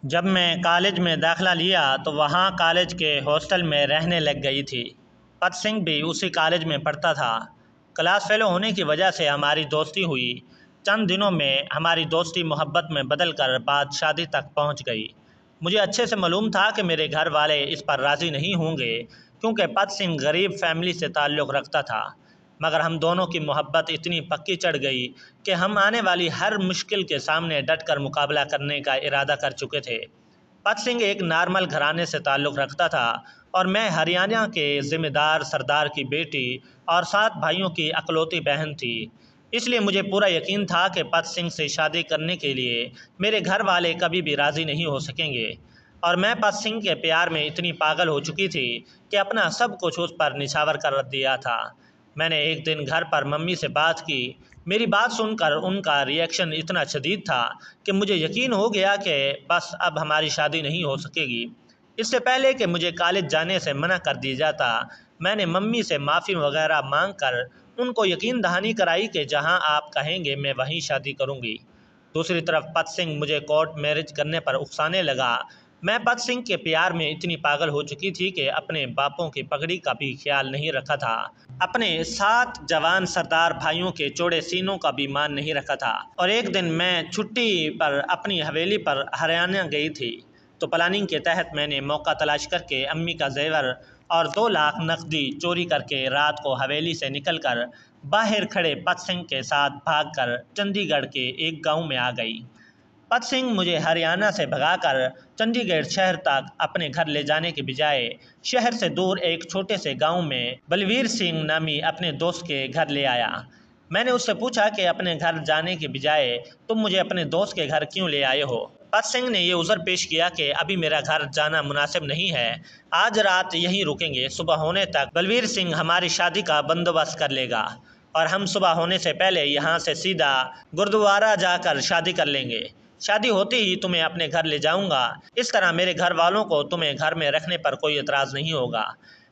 جب میں کالج میں داخلہ لیا تو وہاں کالج کے ہاسٹل میں رہنے لگ گئی تھی۔ پت سنگھ بھی اسی کالج میں پڑھتا تھا۔ کلاس فیلو ہونے کی وجہ سے ہماری دوستی ہوئی۔ چند دنوں میں ہماری دوستی محبت میں بدل کر بات شادی تک پہنچ گئی۔ مجھے اچھے سے معلوم تھا کہ میرے گھر والے اس پر راضی نہیں ہوں گے، کیونکہ پت سنگھ غریب فیملی سے تعلق رکھتا تھا، مگر ہم دونوں کی محبت اتنی پکی چڑھ گئی کہ ہم آنے والی ہر مشکل کے سامنے ڈٹ کر مقابلہ کرنے کا ارادہ کر چکے تھے۔ پت سنگھ ایک نارمل گھرانے سے تعلق رکھتا تھا اور میں ہریانہ کے ذمہ دار سردار کی بیٹی اور 7 بھائیوں کی اکلوتی بہن تھی۔ اس لیے مجھے پورا یقین تھا کہ پت سنگھ سے شادی کرنے کے لیے میرے گھر والے کبھی بھی راضی نہیں ہو سکیں گے، اور میں پت سنگھ کے پیار میں اتنی پاگل ہو چکی تھی کہ اپنا سب کچھ اس پر نچھاور کر دیا تھا۔ میں نے ایک دن گھر پر ممی سے بات کی۔ میری بات سن کر ان کا ری ایکشن اتنا شدید تھا کہ مجھے یقین ہو گیا کہ بس اب ہماری شادی نہیں ہو سکے گی۔ اس سے پہلے کہ مجھے کالج جانے سے منع کر دیا جاتا، میں نے ممی سے معافی وغیرہ مانگ کر ان کو یقین دہانی کرائی کہ جہاں آپ کہیں گے میں وہیں شادی کروں گی۔ دوسری طرف پت سنگھ مجھے کورٹ میرج کرنے پر اکسانے لگا۔ میں پت سنگھ کے پیار میں اتنی پاگل ہو چکی تھی کہ اپنے باپوں کی پگڑی کا بھی خیال نہیں رکھا تھا، اپنے 7 جوان سردار بھائیوں کے چوڑے سینوں کا بھی مان نہیں رکھا تھا۔ اور ایک دن میں چھٹی پر اپنی حویلی پر ہریانہ گئی تھی، تو پلاننگ کے تحت میں نے موقع تلاش کر کے امی کا زیور اور 2 لاکھ نقدی چوری کر کے رات کو حویلی سے نکل کر باہر کھڑے پت سنگھ کے ساتھ بھاگ کر چندی گڑھ کے ایک گاؤں میں آ گئی۔ پت سنگھ مجھے ہریانہ سے بھگا کر چندی گڑھ شہر تک اپنے گھر لے جانے کے بجائے شہر سے دور ایک چھوٹے سے گاؤں میں بلویر سنگھ نامی اپنے دوست کے گھر لے آیا۔ میں نے اس سے پوچھا کہ اپنے گھر جانے کے بجائے تم مجھے اپنے دوست کے گھر کیوں لے آئے ہو؟ پت سنگھ نے یہ عذر پیش کیا کہ ابھی میرا گھر جانا مناسب نہیں ہے، آج رات یہیں رکیں گے، صبح ہونے تک بلویر سنگھ ہماری شادی کا بندوبست کر لے گا، اور ہم صبح ہونے سے پہلے یہاں سے سیدھا گردوارہ جا کر شادی کر لیں گے۔ شادی ہوتے ہی تمہیں اپنے گھر لے جاؤں گا، اس طرح میرے گھر والوں کو تمہیں گھر میں رکھنے پر کوئی اعتراض نہیں ہوگا۔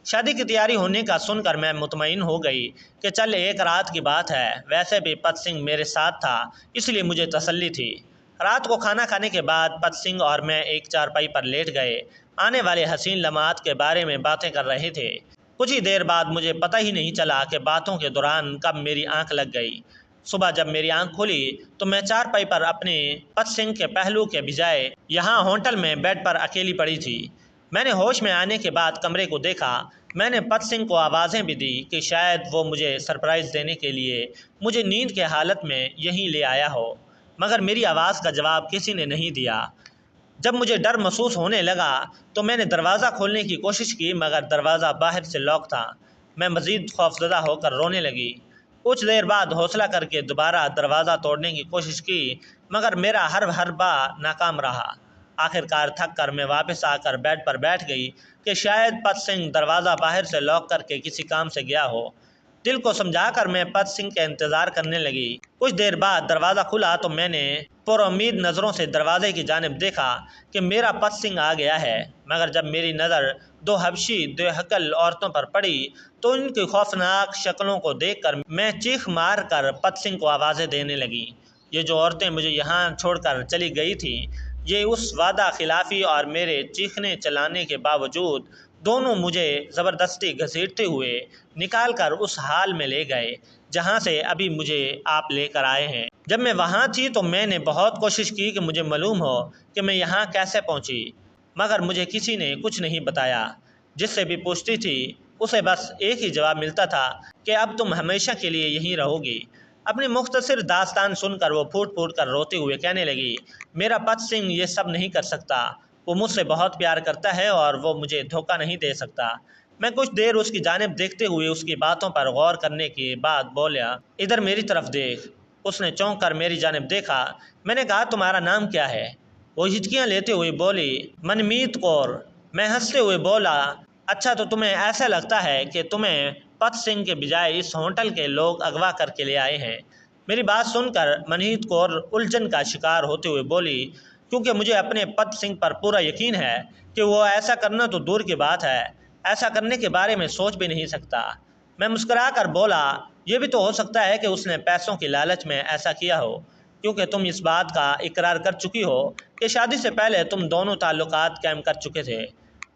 شادی کی تیاری ہونے کا سن کر میں مطمئن ہو گئی کہ چل ایک رات کی بات ہے، ویسے بھی پت سنگھ میرے ساتھ تھا، اس لیے مجھے تسلی تھی۔ رات کو کھانا کھانے کے بعد پت سنگھ اور میں ایک چارپائی پر لیٹ گئے، آنے والے حسین لمحات کے بارے میں باتیں کر رہے تھے۔ کچھ ہی دیر بعد مجھے پتہ ہی نہیں چلا کہ باتوں کے دوران کب میری آنکھ لگ گئی۔ صبح جب میری آنکھ کھلی تو میں چارپائی پر اپنے پت سنگھ کے پہلو کے بجائے یہاں ہوٹل میں بیڈ پر اکیلی پڑی تھی۔ میں نے ہوش میں آنے کے بعد کمرے کو دیکھا۔ میں نے پت سنگھ کو آوازیں بھی دی کہ شاید وہ مجھے سرپرائز دینے کے لیے مجھے نیند کے حالت میں یہیں لے آیا ہو، مگر میری آواز کا جواب کسی نے نہیں دیا۔ جب مجھے ڈر محسوس ہونے لگا تو میں نے دروازہ کھولنے کی کوشش کی، مگر دروازہ باہر سے لاک تھا۔ میں مزید خوفزدہ ہو کر رونے لگی۔ کچھ دیر بعد حوصلہ کر کے دوبارہ دروازہ توڑنے کی کوشش کی، مگر میرا ہر حربہ ناکام رہا۔ آخر کار تھک کر میں واپس آ کر بیڈ پر بیٹھ گئی کہ شاید پت سنگھ دروازہ باہر سے لاک کر کے کسی کام سے گیا ہو۔ دل کو سمجھا کر میں پت سنگھ کا انتظار کرنے لگی۔ کچھ دیر بعد دروازہ کھلا تو میں نے پر امید نظروں سے دروازے کی جانب دیکھا کہ میرا پت سنگھ آ گیا ہے، مگر جب میری نظر 2 حبشی دیوہکل عورتوں پر پڑی تو ان کی خوفناک شکلوں کو دیکھ کر میں چیخ مار کر پت سنگھ کو آوازیں دینے لگی۔ یہ جو عورتیں مجھے یہاں چھوڑ کر چلی گئی تھیں، یہ اس وعدہ خلافی اور میرے چیخنے چلانے کے باوجود دونوں مجھے زبردستی گھسیٹتے ہوئے نکال کر اس حال میں لے گئے جہاں سے ابھی مجھے آپ لے کر آئے ہیں۔ جب میں وہاں تھی تو میں نے بہت کوشش کی کہ مجھے معلوم ہو کہ میں یہاں کیسے پہنچی، مگر مجھے کسی نے کچھ نہیں بتایا۔ جس سے بھی پوچھتی تھی اسے بس ایک ہی جواب ملتا تھا کہ اب تم ہمیشہ کے لیے یہیں رہو گی۔ اپنی مختصر داستان سن کر وہ پھوٹ پھوٹ کر روتے ہوئے کہنے لگی، میرا پت سنگھ یہ سب نہیں کر سکتا، وہ مجھ سے بہت پیار کرتا ہے اور وہ مجھے دھوکہ نہیں دے سکتا۔ میں کچھ دیر اس کی جانب دیکھتے ہوئے اس کی باتوں پر غور کرنے کے بعد بولا، ادھر میری طرف دیکھ۔ اس نے چونک کر میری جانب دیکھا۔ میں نے کہا، تمہارا نام کیا ہے؟ وہ ہچکیاں لیتے ہوئے بولی، منمیت کور۔ میں ہنستے ہوئے بولا، اچھا تو تمہیں ایسا لگتا ہے کہ تمہیں پت سنگھ کے بجائے اس ہوٹل کے لوگ اغوا کر کے لے آئے ہیں۔ میری بات سن کر منمیت کور الجھن کا شکار ہوتے ہوئے بولی، کیونکہ مجھے اپنے پت سنگھ پر پورا یقین ہے کہ وہ ایسا کرنا تو دور کی بات ہے، ایسا کرنے کے بارے میں سوچ بھی نہیں سکتا۔ میں مسکرا کر بولا، یہ بھی تو ہو سکتا ہے کہ اس نے پیسوں کی لالچ میں ایسا کیا ہو۔ کیونکہ تم اس بات کا اقرار کر چکی ہو کہ شادی سے پہلے تم دونوں تعلقات قائم کر چکے تھے۔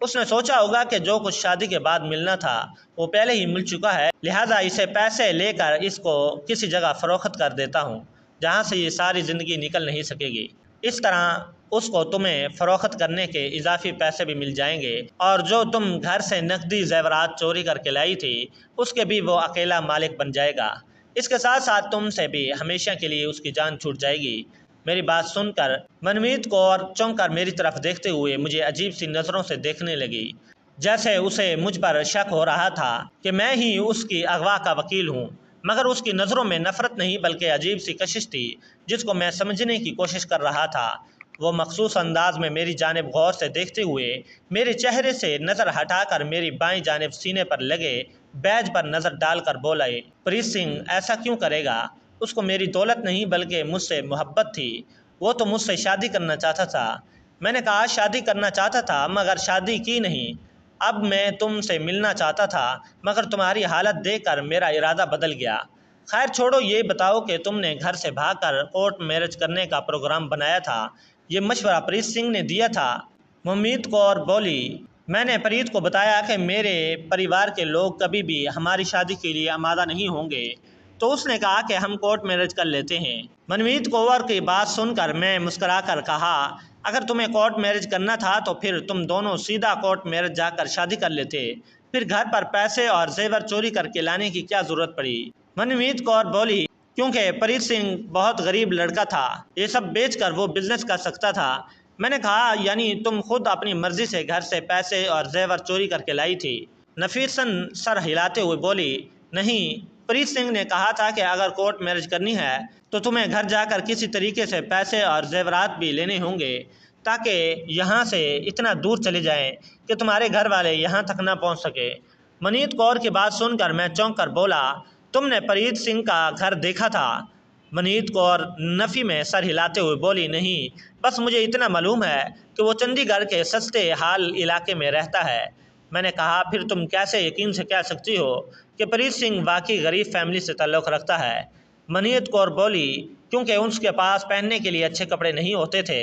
اس نے سوچا ہوگا کہ جو کچھ شادی کے بعد ملنا تھا وہ پہلے ہی مل چکا ہے، لہٰذا اسے پیسے لے کر اس کو کسی جگہ فروخت کر دیتا ہوں جہاں سے یہ ساری زندگی نکل نہیں سکے گی۔ اس طرح اس کو تمہیں فروخت کرنے کے اضافی پیسے بھی مل جائیں گے، اور جو تم گھر سے نقدی زیورات چوری کر کے لائی تھی اس کے بھی وہ اکیلا مالک بن جائے گا۔ اس کے ساتھ ساتھ تم سے بھی ہمیشہ کے لیے اس کی جان چھوٹ جائے گی۔ میری بات سن کر منمیت کور چونک کر میری طرف دیکھتے ہوئے مجھے عجیب سی نظروں سے دیکھنے لگی، جیسے اسے مجھ پر شک ہو رہا تھا کہ میں ہی اس کی اغوا کا وکیل ہوں، مگر اس کی نظروں میں نفرت نہیں بلکہ عجیب سی کشش تھی جس کو میں سمجھنے کی کوشش کر رہا تھا۔ وہ مخصوص انداز میں میری جانب غور سے دیکھتے ہوئے میرے چہرے سے نظر ہٹا کر میری بائیں جانب سینے پر لگے بیج پر نظر ڈال کر بولا، پریت سنگھ ایسا کیوں کرے گا؟ اس کو میری دولت نہیں بلکہ مجھ سے محبت تھی، وہ تو مجھ سے شادی کرنا چاہتا تھا۔ میں نے کہا شادی کرنا چاہتا تھا مگر شادی کی نہیں۔ اب میں تم سے ملنا چاہتا تھا مگر تمہاری حالت دیکھ کر میرا ارادہ بدل گیا۔ خیر چھوڑو، یہ بتاؤ کہ تم نے گھر سے بھاگ کر کورٹ میرج کرنے کا پروگرام بنایا تھا، یہ مشورہ پریت سنگھ نے دیا تھا؟ منمیت کور بولی، میں نے پریت کو بتایا کہ میرے پریوار کے لوگ کبھی بھی ہماری شادی کے لیے آمادہ نہیں ہوں گے، تو اس نے کہا کہ ہم کورٹ میرج کر لیتے ہیں۔ منمیت کور کی بات سن کر میں مسکرا کر کہا، اگر تمہیں کورٹ میرج کرنا تھا تو پھر تم دونوں سیدھا کورٹ میرج جا کر شادی کر لیتے، پھر گھر پر پیسے اور زیور چوری کر کے لانے کی کیا ضرورت پڑی؟ منمیت کور بولی، کیونکہ پریت سنگھ بہت غریب لڑکا تھا، یہ سب بیچ کر وہ بزنس کر سکتا تھا۔ میں نے کہا، یعنی تم خود اپنی مرضی سے گھر سے پیسے اور زیور چوری کر کے لائی تھی؟ نفیسن سر ہلاتے ہوئے بولی، نہیں، پریت سنگھ نے کہا تھا کہ اگر کورٹ میرج کرنی ہے تو تمہیں گھر جا کر کسی طریقے سے پیسے اور زیورات بھی لینے ہوں گے تاکہ یہاں سے اتنا دور چلے جائیں کہ تمہارے گھر والے یہاں تک نہ پہنچ سکے۔ منیت کور کی بات سن کر میں چونک کر بولا، تم نے پریت سنگھ کا گھر دیکھا تھا؟ منیت کور نفی میں سر ہلاتے ہوئے بولی، نہیں، بس مجھے اتنا معلوم ہے کہ وہ چندی گڑھ کے سستے حال علاقے میں رہتا ہے۔ میں نے کہا، پھر تم کیسے یقین سے کہہ سکتی ہو کہ پریت سنگھ واقعی غریب فیملی سے تعلق رکھتا ہے؟ منیت کور بولی، کیونکہ اس کے پاس پہننے کے لیے اچھے کپڑے نہیں ہوتے تھے،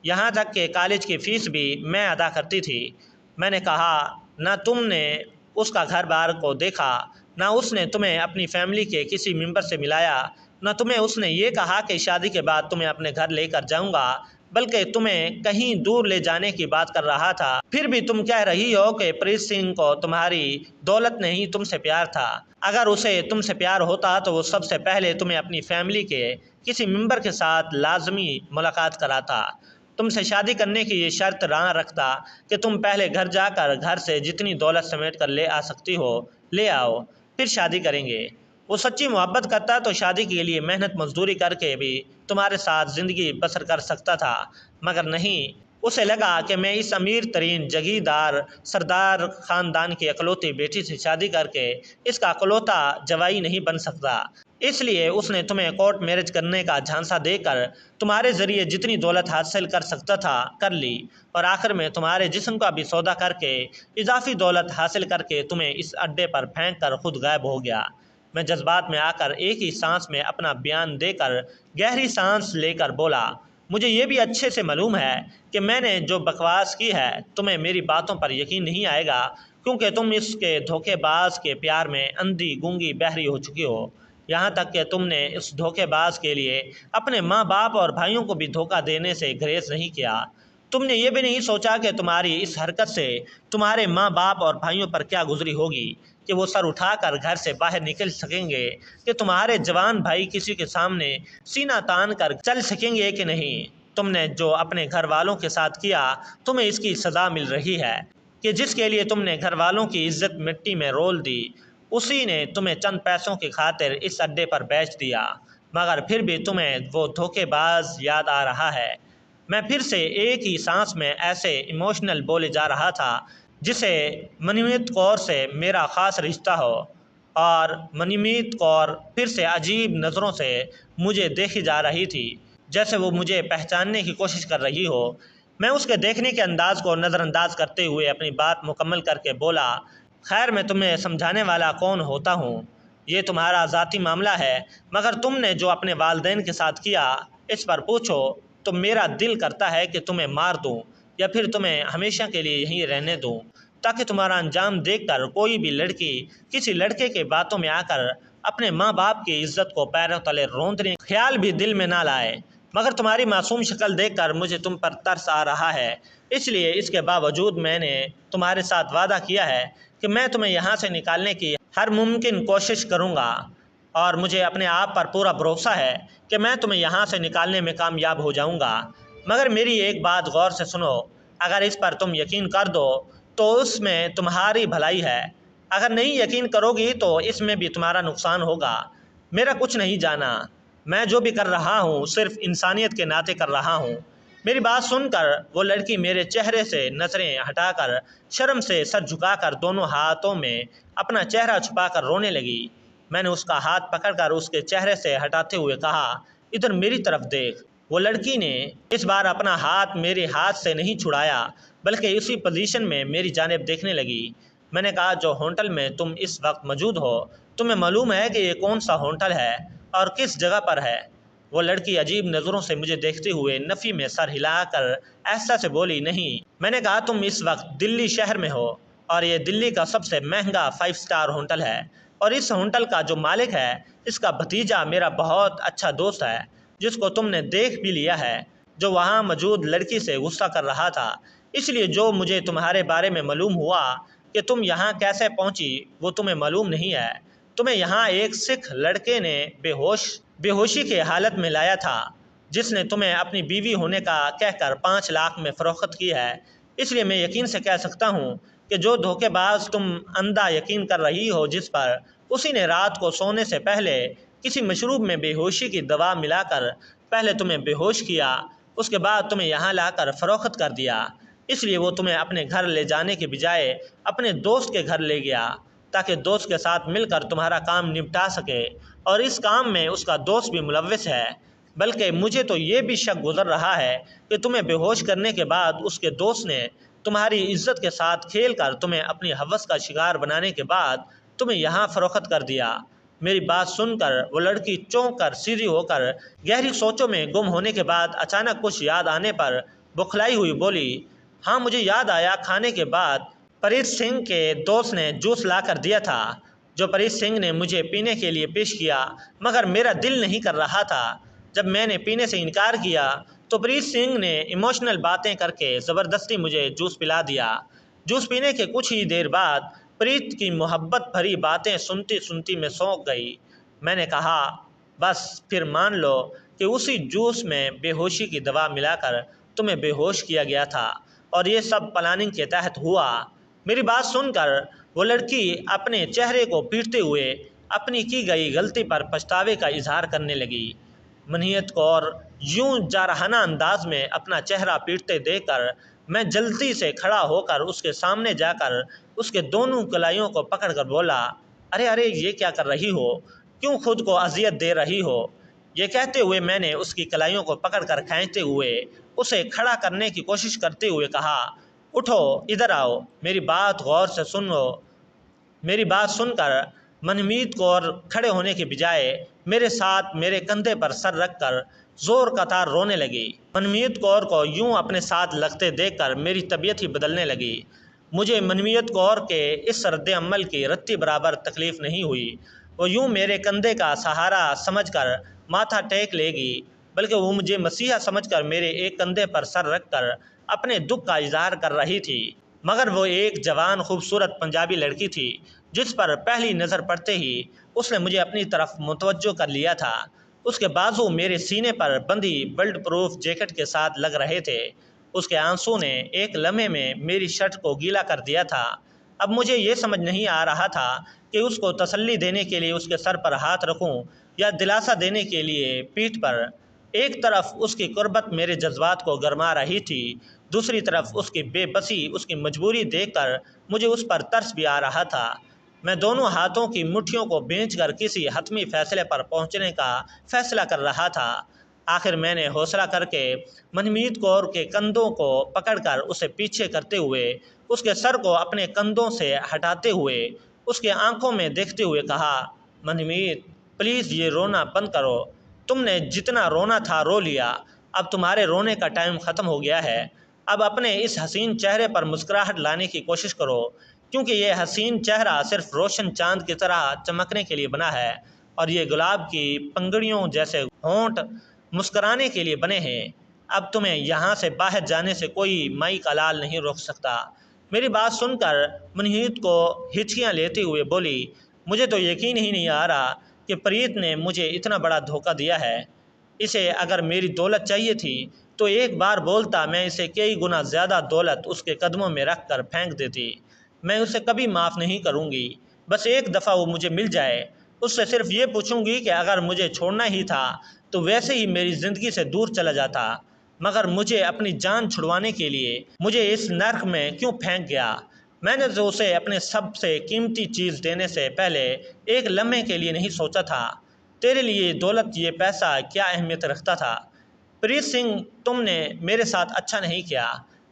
یہاں تک کہ کالج کی فیس بھی میں ادا کرتی تھی۔ میں نے کہا، نہ تم نے اس کا گھر بار کو دیکھا، نہ اس نے تمہیں اپنی فیملی کے کسی ممبر سے ملایا، نہ تمہیں اس نے یہ کہا کہ شادی کے بعد تمہیں اپنے گھر لے کر جاؤں گا، بلکہ تمہیں کہیں دور لے جانے کی بات کر رہا تھا۔ پھر بھی تم کہہ رہی ہو کہ پریت سنگھ کو تمہاری دولت نہیں تم سے پیار تھا۔ اگر اسے تم سے پیار ہوتا تو وہ سب سے پہلے تمہیں اپنی فیملی کے کسی ممبر کے ساتھ لازمی ملاقات کراتا، تم سے شادی کرنے کی یہ شرط راں رکھتا کہ تم پہلے گھر جا کر گھر سے جتنی دولت سمیٹ کر لے آ سکتی ہو لے آؤ، پھر شادی کریں گے۔ وہ سچی محبت کرتا تو شادی کے لیے محنت مزدوری کر کے بھی تمہارے ساتھ زندگی بسر کر سکتا تھا، مگر نہیں، اسے لگا کہ میں اس امیر ترین جگیردار سردار خاندان کی اکلوتی بیٹی سے شادی کر کے اس کا اکلوتا جوائی نہیں بن سکتا، اس لیے اس نے تمہیں کورٹ میرج کرنے کا جھانسا دے کر تمہارے ذریعے جتنی دولت حاصل کر سکتا تھا کر لی، اور آخر میں تمہارے جسم کا بھی سودا کر کے اضافی دولت حاصل کر کے تمہیں اس اڈے پر پھینک کر خود غائب ہو گیا۔ میں جذبات میں آ کر ایک ہی سانس میں اپنا بیان دے کر گہری سانس لے کر بولا، مجھے یہ بھی اچھے سے معلوم ہے کہ میں نے جو بکواس کی ہے تمہیں میری باتوں پر یقین نہیں آئے گا، کیونکہ تم اس کے دھوکے باز کے پیار میں اندھی گونگی بہری ہو چکی ہو، یہاں تک کہ تم نے اس دھوکے باز کے لیے اپنے ماں باپ اور بھائیوں کو بھی دھوکہ دینے سے گریز نہیں کیا۔ تم نے یہ بھی نہیں سوچا کہ تمہاری اس حرکت سے تمہارے ماں باپ اور بھائیوں پر کیا گزری ہوگی، کہ وہ سر اٹھا کر گھر سے باہر نکل سکیں گے، کہ تمہارے جوان بھائی کسی کے سامنے سینہ تان کر چل سکیں گے کہ نہیں۔ تم نے جو اپنے گھر والوں کے ساتھ کیا تمہیں اس کی سزا مل رہی ہے کہ جس کے لیے تم نے گھر والوں کی عزت مٹی میں رول دی، اسی نے تمہیں چند پیسوں کی خاطر اس اڈے پر بیچ دیا، مگر پھر بھی تمہیں وہ دھوکے باز یاد آ رہا ہے۔ میں پھر سے ایک ہی سانس میں ایسے ایموشنل بولے جا رہا تھا جسے منمیت کور سے میرا خاص رشتہ ہو، اور منمیت کور پھر سے عجیب نظروں سے مجھے دیکھی جا رہی تھی، جیسے وہ مجھے پہچاننے کی کوشش کر رہی ہو۔ میں اس کے دیکھنے کے انداز کو نظر انداز کرتے ہوئے اپنی بات مکمل کر کے بولا، خیر میں تمہیں سمجھانے والا کون ہوتا ہوں، یہ تمہارا ذاتی معاملہ ہے، مگر تم نے جو اپنے والدین کے ساتھ کیا اس پر پوچھو تو میرا دل کرتا ہے کہ تمہیں مار دوں یا پھر تمہیں ہمیشہ کے لیے یہیں رہنے دوں، تاکہ تمہارا انجام دیکھ کر کوئی بھی لڑکی کسی لڑکے کے باتوں میں آ کر اپنے ماں باپ کی عزت کو پیروں تلے روندنے خیال بھی دل میں نہ لائے۔ مگر تمہاری معصوم شکل دیکھ کر مجھے تم پر ترس آ رہا ہے، اس لیے اس کے باوجود میں نے تمہارے ساتھ وعدہ کیا ہے کہ میں تمہیں یہاں سے نکالنے کی ہر ممکن کوشش کروں گا، اور مجھے اپنے آپ پر پورا بھروسہ ہے کہ میں تمہیں یہاں سے نکالنے میں کامیاب ہو جاؤں گا۔ مگر میری ایک بات غور سے سنو، اگر اس پر تم یقین کر دو تو اس میں تمہاری بھلائی ہے، اگر نہیں یقین کرو گی تو اس میں بھی تمہارا نقصان ہوگا۔ میرا کچھ نہیں جانا، میں جو بھی کر رہا ہوں صرف انسانیت کے ناطے کر رہا ہوں۔ میری بات سن کر وہ لڑکی میرے چہرے سے نظریں ہٹا کر شرم سے سر جھکا کر دونوں ہاتھوں میں اپنا چہرہ چھپا کر رونے لگی۔ میں نے اس کا ہاتھ پکڑ کر اس کے چہرے سے ہٹاتے ہوئے کہا، ادھر میری طرف دیکھ۔ وہ لڑکی نے اس بار اپنا ہاتھ میرے ہاتھ سے نہیں چھڑایا بلکہ اسی پوزیشن میں میری جانب دیکھنے لگی۔ میں نے کہا، جو ہوٹل میں تم اس وقت موجود ہو، تمہیں معلوم ہے کہ یہ کون سا ہوٹل ہے اور کس جگہ پر ہے؟ وہ لڑکی عجیب نظروں سے مجھے دیکھتے ہوئے نفی میں سر ہلا کر ایسا سے بولی، نہیں۔ میں نے کہا، تم اس وقت دلی شہر میں ہو اور یہ دلی کا سب سے مہنگا 5 اسٹار ہوٹل ہے، اور اس ہوٹل کا جو مالک ہے اس کا بھتیجا میرا بہت اچھا دوست ہے، جس کو تم نے دیکھ بھی لیا ہے، جو وہاں موجود لڑکی سے غصہ کر رہا تھا۔ اس لیے جو مجھے تمہارے بارے میں معلوم ہوا کہ تم یہاں کیسے پہنچی وہ تمہیں معلوم نہیں ہے۔ تمہیں یہاں ایک سکھ لڑکے نے بے ہوشی کے حالت میں لایا تھا، جس نے تمہیں اپنی بیوی ہونے کا کہہ کر 5 لاکھ میں فروخت کی ہے۔ اس لیے میں یقین سے کہہ سکتا ہوں کہ جو دھوکے باز تم اندھا یقین کر رہی ہو، جس پر اسی نے رات کو سونے سے پہلے کسی مشروب میں بے ہوشی کی دوا ملا کر پہلے تمہیں بے ہوش کیا، اس کے بعد تمہیں یہاں لا کر فروخت کر دیا۔ اس لیے وہ تمہیں اپنے گھر لے جانے کے بجائے اپنے دوست کے گھر لے گیا، تاکہ دوست کے ساتھ مل کر تمہارا کام نپٹا سکے، اور اس کام میں اس کا دوست بھی ملوث ہے۔ بلکہ مجھے تو یہ بھی شک گزر رہا ہے کہ تمہیں بے ہوش کرنے کے بعد اس کے دوست نے تمہاری عزت کے ساتھ کھیل کر تمہیں اپنی ہوس کا شکار بنانے کے بعد تمہیں یہاں فروخت کر دیا۔ میری بات سن کر وہ لڑکی چونک کر سیدھی ہو کر گہری سوچوں میں گم ہونے کے بعد اچانک کچھ یاد آنے پر بوکھلائی ہوئی بولی، ہاں مجھے یاد آیا، کھانے کے بعد پریت سنگھ کے دوست نے جوس لا کر دیا تھا، جو پریت سنگھ نے مجھے پینے کے لیے پیش کیا، مگر میرا دل نہیں کر رہا تھا۔ جب میں نے پینے سے انکار کیا تو پریت سنگھ نے ایموشنل باتیں کر کے زبردستی مجھے جوس پلا دیا۔ جوس پینے کے کچھ ہی دیر بعد پریت کی محبت بھری باتیں سنتی سنتی میں سونک گئی۔ میں نے کہا، بس پھر مان لو کہ اسی جوس میں بے ہوشی کی دوا ملا کر تمہیں بے ہوش کیا گیا تھا، اور یہ سب پلاننگ کے تحت ہوا۔ میری بات سن کر وہ لڑکی اپنے چہرے کو پیٹتے ہوئے اپنی کی گئی غلطی پر پچھتاوے کا اظہار کرنے لگی۔ منیت کور یوں جارحانہ انداز میں اپنا چہرہ پیٹتے دیکھ کر میں جلدی سے کھڑا ہو کر اس کے سامنے جا کر اس کے دونوں کلائیوں کو پکڑ کر بولا، ارے یہ کیا کر رہی ہو؟ کیوں خود کو اذیت دے رہی ہو؟ یہ کہتے ہوئے میں نے اس کی کلائیوں کو پکڑ کر کھینچتے ہوئے اسے کھڑا کرنے کی کوشش کرتے ہوئے کہا، اٹھو، ادھر آؤ، میری بات غور سے سنو۔ میری بات سن کر منمیت کور کھڑے ہونے کے بجائے میرے ساتھ میرے کندھے پر سر رکھ کر زور قطار رونے لگی۔ منمیت کور کو یوں اپنے ساتھ لگتے دیکھ کر میری طبیعت ہی بدلنے لگی۔ مجھے منمیت کور کے اس رد عمل کی رتی برابر تکلیف نہیں ہوئی۔ وہ یوں میرے کندھے کا سہارا سمجھ کر ماتھا ٹیک لے گی، بلکہ وہ مجھے مسیحا سمجھ کر میرے ایک کندھے پر سر رکھ کر اپنے دکھ کا اظہار کر رہی تھی۔ مگر وہ ایک جوان خوبصورت پنجابی لڑکی تھی، جس پر پہلی نظر پڑتے ہی اس نے مجھے اپنی طرف متوجہ کر لیا تھا۔ اس کے بازو میرے سینے پر بندھی بلٹ پروف جیکٹ کے ساتھ لگ رہے تھے۔ اس کے آنسوں نے ایک لمحے میں میری شرٹ کو گیلا کر دیا تھا۔ اب مجھے یہ سمجھ نہیں آ رہا تھا کہ اس کو تسلی دینے کے لیے اس کے سر پر ہاتھ رکھوں یا دلاسا دینے کے لیے پیٹھ پر۔ ایک طرف اس کی قربت میرے جذبات کو گرما رہی تھی، دوسری طرف اس کی بے بسی، اس کی مجبوری دیکھ کر مجھے اس پر ترس بھی آ رہا تھا۔ میں دونوں ہاتھوں کی مٹھیوں کو بھینچ کر کسی حتمی فیصلے پر پہنچنے کا فیصلہ کر رہا تھا۔ آخر میں نے حوصلہ کر کے منمیت کور کے کندھوں کو پکڑ کر اسے پیچھے کرتے ہوئے اس کے سر کو اپنے کندھوں سے ہٹاتے ہوئے اس کے آنکھوں میں دیکھتے ہوئے کہا، منمیت پلیز یہ رونا بند کرو، تم نے جتنا رونا تھا رو لیا، اب تمہارے رونے کا ٹائم ختم ہو گیا ہے۔ اب اپنے اس حسین چہرے پر مسکراہٹ لانے کی کوشش کرو، کیونکہ یہ حسین چہرہ صرف روشن چاند کی طرح چمکنے کے لیے بنا ہے، اور یہ گلاب کی پنگڑیوں جیسے ہونٹ مسکرانے کے لیے بنے ہیں۔ اب تمہیں یہاں سے باہر جانے سے کوئی مائی کا لال نہیں روک سکتا۔ میری بات سن کر منہیت کو ہچکیاں لیتے ہوئے بولی، مجھے تو یقین ہی نہیں آ رہا کہ پریت نے مجھے اتنا بڑا دھوکہ دیا ہے۔ اسے اگر میری دولت چاہیے تھی تو ایک بار بولتا، میں اسے کئی گنا زیادہ دولت اس کے قدموں میں رکھ کر پھینک دیتی۔ میں اسے کبھی معاف نہیں کروں گی۔ بس ایک دفعہ وہ مجھے مل جائے، اس سے صرف یہ پوچھوں گی کہ اگر مجھے چھوڑنا ہی تھا تو ویسے ہی میری زندگی سے دور چلا جاتا، مگر مجھے اپنی جان چھڑوانے کے لیے مجھے اس نرک میں کیوں پھینک گیا؟ میں نے تو اسے اپنے سب سے قیمتی چیز دینے سے پہلے ایک لمحے کے لیے نہیں سوچا تھا۔ تیرے لیے یہ دولت، یہ پیسہ کیا اہمیت رکھتا تھا؟ پریت سنگھ، تم نے میرے ساتھ اچھا نہیں کیا،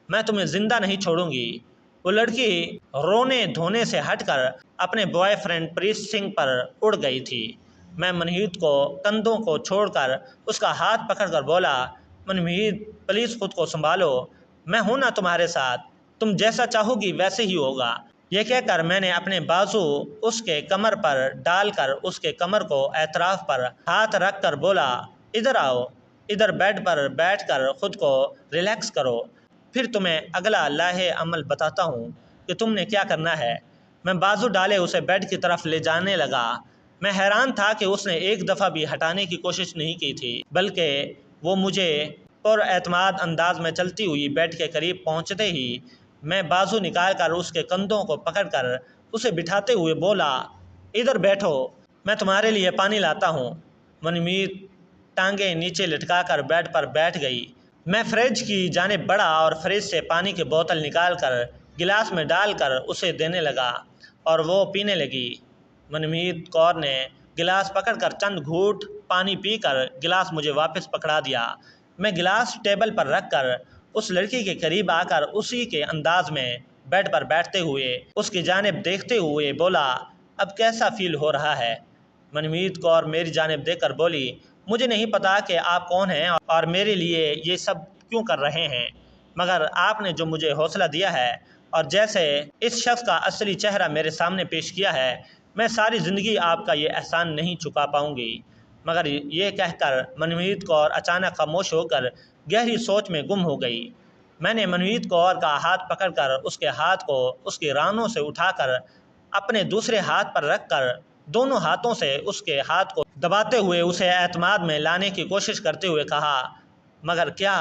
میں تمہیں زندہ نہیں چھوڑوں گی۔ وہ لڑکی رونے دھونے سے ہٹ کر اپنے بوائے فرینڈ پریت سنگھ پر اڑ گئی تھی۔ میں منہیت کو کندھوں کو چھوڑ کر اس کا ہاتھ پکڑ کر بولا، منہیت پلیز خود کو سنبھالو، میں ہوں نا تمہارے ساتھ، تم جیسا چاہو گی ویسے ہی ہوگا۔ یہ کہہ کر میں نے اپنے بازو اس کے کمر پر ڈال کر اس کے کمر کو اطراف پر ہاتھ رکھ کر بولا، ادھر آؤ، ادھر بیڈ پر بیٹھ کر خود کو ریلیکس کرو، پھر تمہیں اگلا لاہے عمل بتاتا ہوں کہ تم نے کیا کرنا ہے۔ میں بازو ڈالے اسے بیڈ کی طرف لے جانے لگا۔ میں حیران تھا کہ اس نے ایک دفعہ بھی ہٹانے کی کوشش نہیں کی تھی، بلکہ وہ مجھے پر اعتماد انداز میں چلتی ہوئی بیڈ کے قریب پہنچتے ہی میں بازو نکال کر اس کے کندھوں کو پکڑ کر اسے بٹھاتے ہوئے بولا، ادھر بیٹھو، میں تمہارے لیے پانی لاتا ہوں۔ منمیت ٹانگیں نیچے لٹکا کر بیڈ پر بیٹھ گئی۔ میں فریج کی جانب بڑھا اور فریج سے پانی کی بوتل نکال کر گلاس میں ڈال کر اسے دینے لگا اور وہ پینے لگی۔ منمیت کور نے گلاس پکڑ کر چند گھونٹ پانی پی کر گلاس مجھے واپس پکڑا دیا۔ میں گلاس ٹیبل پر رکھ کر اس لڑکی کے قریب آ کر اسی کے انداز میں بیڈ پر بیٹھتے ہوئے اس کی جانب دیکھتے ہوئے بولا، اب کیسا فیل ہو رہا ہے؟ منمیت کور میری جانب دیکھ کر بولی، مجھے نہیں پتا کہ آپ کون ہیں اور میرے لیے یہ سب کیوں کر رہے ہیں، مگر آپ نے جو مجھے حوصلہ دیا ہے اور جیسے اس شخص کا اصلی چہرہ میرے سامنے پیش کیا ہے، میں ساری زندگی آپ کا یہ احسان نہیں چکا پاؤں گی۔ مگر یہ کہہ کر منمیت کور اچانک خاموش ہو کر گہری سوچ میں گم ہو گئی۔ میں نے منمیت کور کا ہاتھ پکڑ کر اس کے ہاتھ کو اس کی رانوں سے اٹھا کر اپنے دوسرے ہاتھ پر رکھ کر دونوں ہاتھوں سے اس کے ہاتھ کو دباتے ہوئے اسے اعتماد میں لانے کی کوشش کرتے ہوئے کہا، مگر کیا؟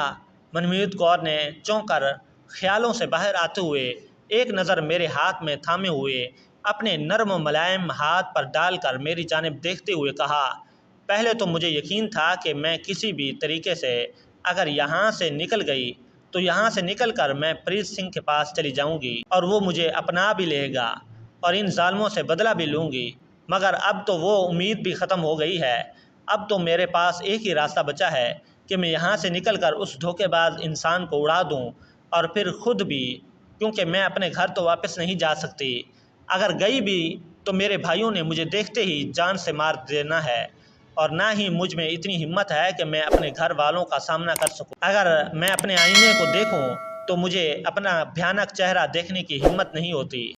منمیت کور نے چونک کر خیالوں سے باہر آتے ہوئے ایک نظر میرے ہاتھ میں تھامے ہوئے اپنے نرم و ملائم ہاتھ پر ڈال کر میری جانب دیکھتے ہوئے کہا، پہلے تو مجھے یقین تھا کہ میں کسی بھی طریقے سے اگر یہاں سے نکل گئی تو یہاں سے نکل کر میں پریت سنگھ کے پاس چلی جاؤں گی اور وہ مجھے اپنا بھی لے گا اور ان ظالموں سے بدلہ بھی لوں گی، مگر اب تو وہ امید بھی ختم ہو گئی ہے۔ اب تو میرے پاس ایک ہی راستہ بچا ہے کہ میں یہاں سے نکل کر اس دھوکے باز انسان کو اڑا دوں اور پھر خود بھی، کیونکہ میں اپنے گھر تو واپس نہیں جا سکتی، اگر گئی بھی تو میرے بھائیوں نے مجھے دیکھتے ہی جان سے مار دینا ہے، اور نہ ہی مجھ میں اتنی ہمت ہے کہ میں اپنے گھر والوں کا سامنا کر سکوں۔ اگر میں اپنے آئینے کو دیکھوں تو مجھے اپنا بھیانک چہرہ دیکھنے کی ہمت نہیں ہوتی۔